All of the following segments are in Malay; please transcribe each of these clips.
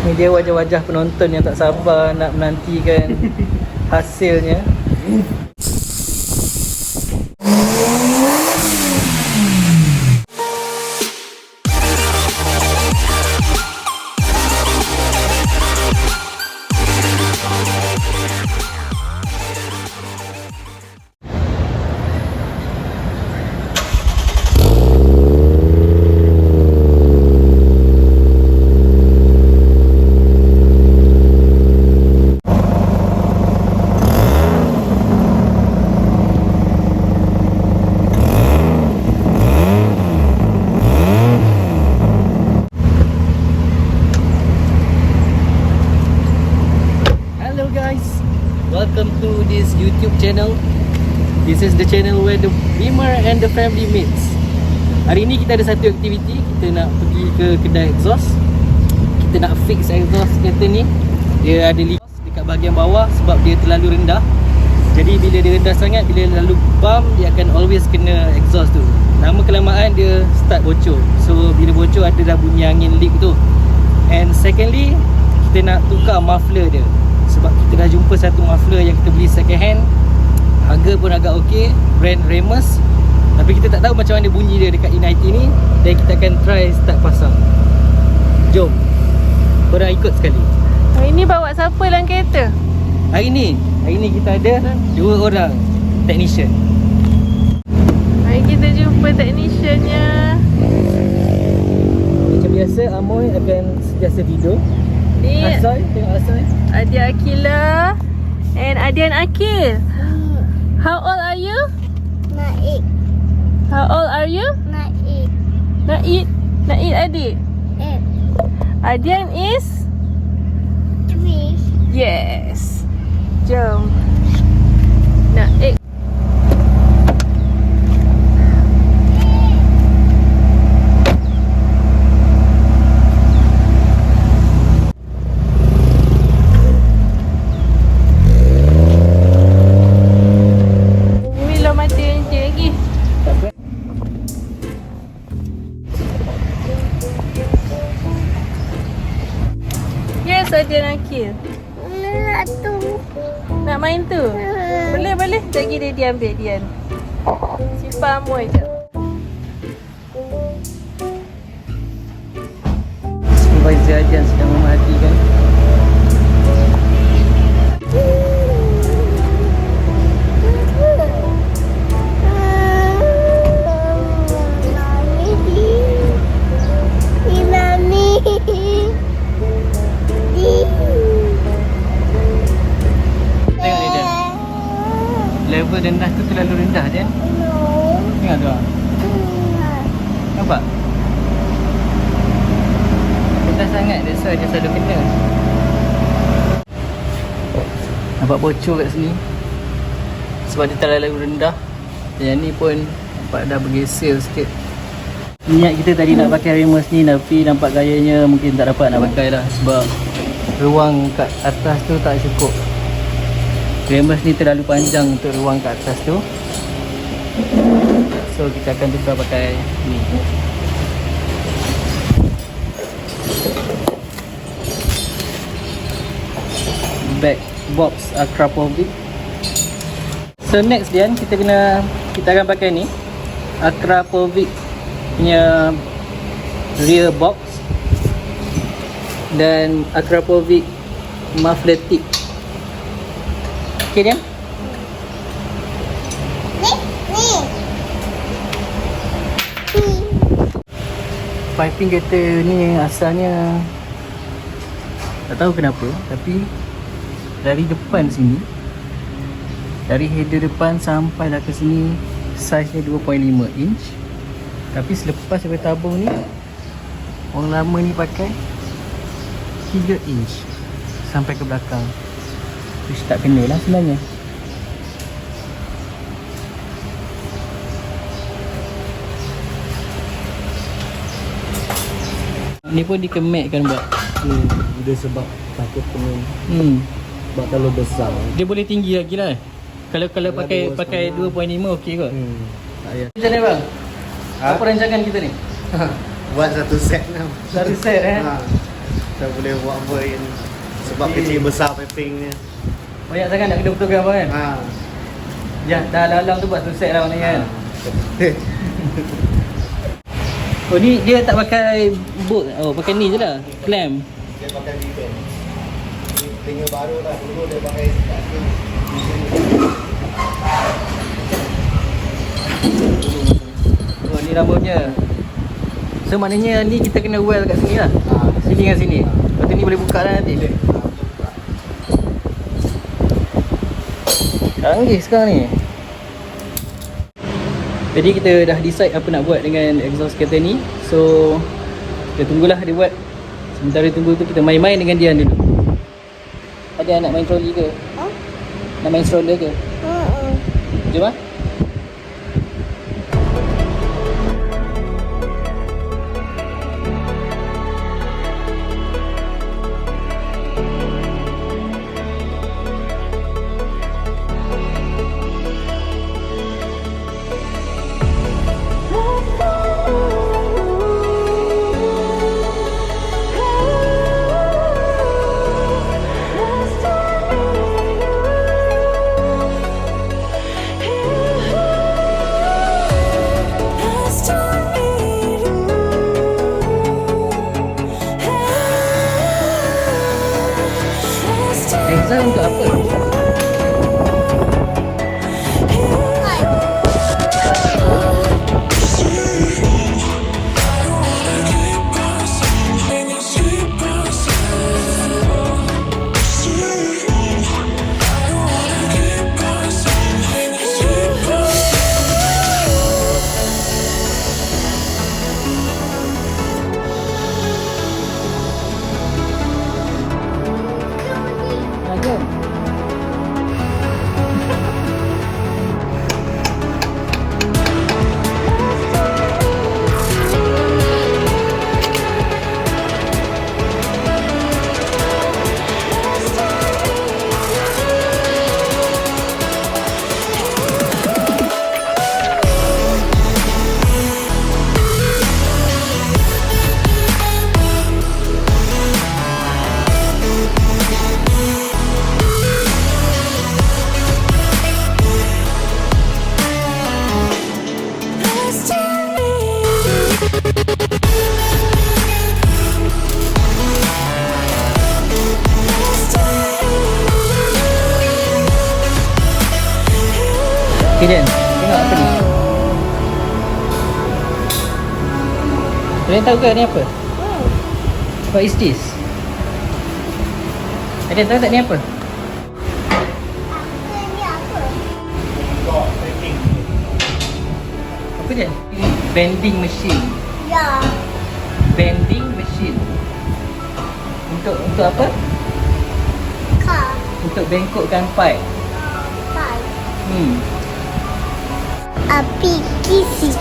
Ni dia wajah-wajah penonton yang tak sabar nak menantikan hasilnya. Welcome to this YouTube channel. This is the channel where the Bimmer and the family meets. Hari ni kita ada satu aktiviti. Kita nak pergi ke kedai exhaust. Kita nak fix exhaust kereta ni. Dia ada leak dekat bahagian bawah sebab dia terlalu rendah. Jadi bila dia rendah sangat, bila lalu bump, dia akan always kena exhaust tu. Lama kelamaan dia start bocor. So bila bocor ada dah bunyi angin leak tu. And secondly, kita nak tukar muffler dia. Sebab kita dah jumpa satu muffler yang kita beli second hand. Harga pun agak okey, brand Cheras. Tapi kita tak tahu macam mana bunyi dia dekat E90 ni. Dan kita akan try start pasang. Jom, korang ikut sekali. Hari ni bawa siapa dalam kereta? Hari ni kita ada 2 orang technician. Hari kita jumpa techniciannya. Macam biasa, Amoy akan sentiasa tidur. Ni Asal, tengok Asal. Adia Akila and Adian Akil. How old are you? Naik. How old are you? Naik. Naik adik. Adian is? 3. Yes. Jom. Naik. Adian Akil. Nak tu. Nak main tu? Boleh. Sekejap lagi dia ambil Dian. Simpan Amoy je. Supervisor Adian sedang memerhatikan. Level rendah tu terlalu rendah je. Tengok tu. Nampak? Rendah sangat, that's why dia selalu kena. Nampak bocor kat sini sebab dia terlalu rendah. Yang ni pun nampak dah bergeser sikit. Niat kita tadi nak pakai Cheras ni, tapi nampak gayanya mungkin tak dapat nak pakai lah sebab ruang kat atas tu tak cukup. Cheras ni terlalu panjang untuk ruang kat atas tu. So kita akan tukar pakai ni. Back box Akrapovic. So next Dian, kita akan pakai ni Akrapovic punya rear box dan Akrapovic muffler tip. Okay Dian? Piping kereta ni asalnya tak tahu kenapa, tapi dari depan sini, dari header depan sampailah ke sini saiznya 2.5 inch. Tapi selepas saya tabung ni, orang lama ni pakai 3 inch sampai ke belakang. Which tak kena lah sebenarnya. Ni pun dikematkan buat. Dia sebab takut kena sebab terlalu besar. Dia boleh tinggi lagi lah. Kalau pakai 2.5 okey kot. Tak payah. Macam mana bang? Apa rancangan kita ni? Buat satu set lah. Satu set Ha. Tak boleh buat apa ini. Sebab kecil besar pipingnya. Banyak sangat nak kena betulkan abang kan? Ha. Ya, dah lalang tu buat tu set lah maknanya kan? Oh ni dia tak pakai bolt. Oh pakai ni je lah, clamp. Dia pakai video. Tinggal baru lah. Dulu dia pakai kaki. Oh ni rambutnya. So maknanya ni kita kena weld kat sini lah. Sini dengan sini. Lepas tu ni boleh buka lah nanti. Canggih sekarang ni. Jadi kita dah decide apa nak buat dengan exhaust kereta ni. So kita tunggulah dia buat. Sementara tunggu tu kita main-main dengan Dian dulu. Ada nak main trolley ke? Nak main stroller ke? Jom ah. Exam untuk apa? Okay Dan, tengok apa ni? Kalian tahu ke ni apa? What is this? Kalian tahu tak ni apa? Apa dia? Bending machine. Ya. Bending machine. Untuk apa? Kar. Untuk bengkokkan pipe. Pai. Api kisi.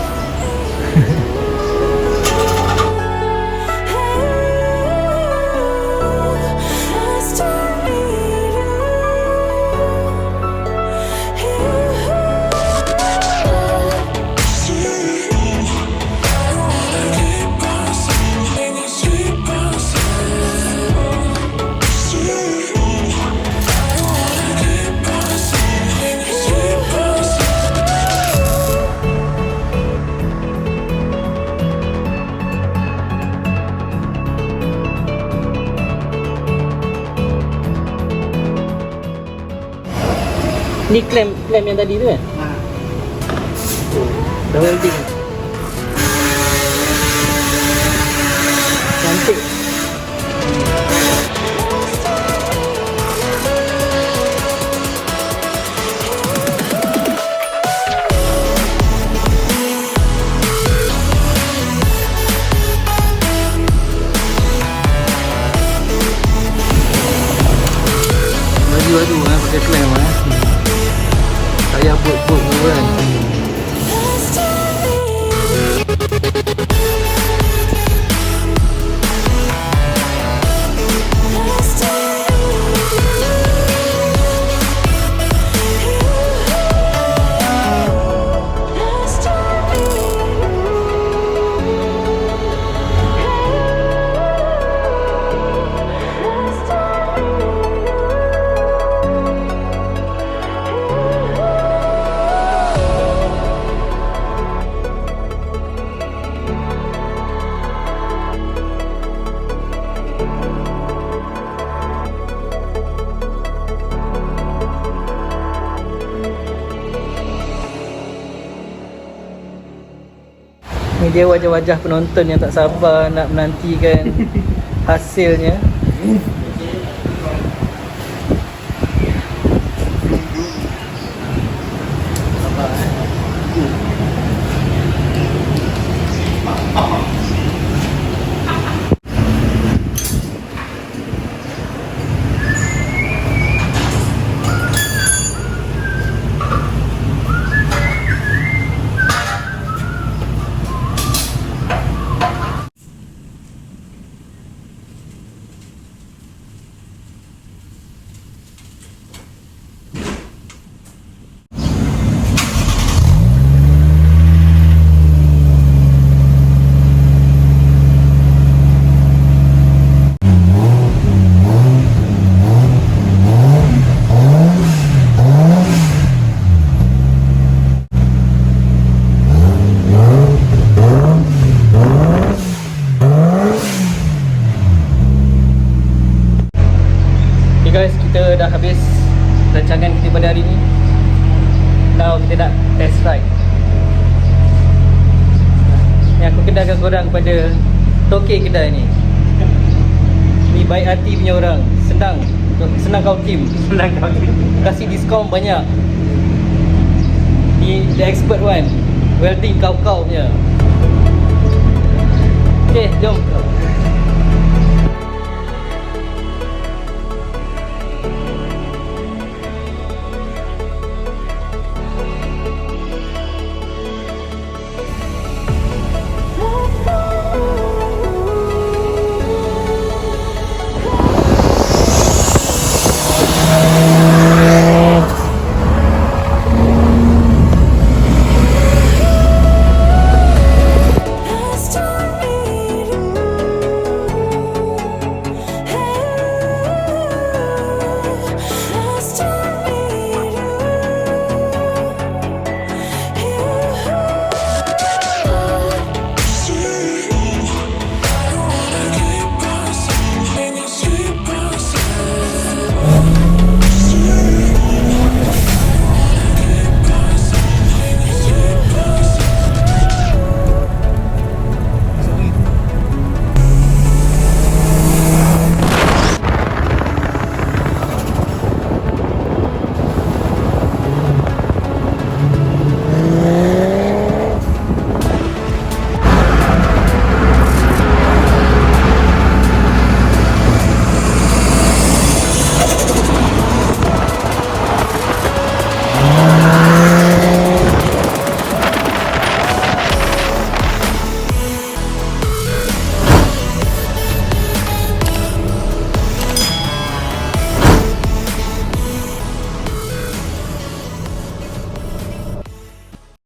Ni clamp yang tadi tu kan? Dah welding. Cantik. Baju pakai clamp tak payah bot-bot tu kan. dia wajah-wajah penonton yang tak sabar nak menantikan hasilnya. Okay guys, kita dah habis rancangan kita pada hari ni. Now kita nak test ride. Ni aku kenalkan korang pada toke kedai ni. Ni baik hati punya orang. Senang kau team. Kasih diskaun banyak. Ni the expert one. Welding kau punya. Okay, jom.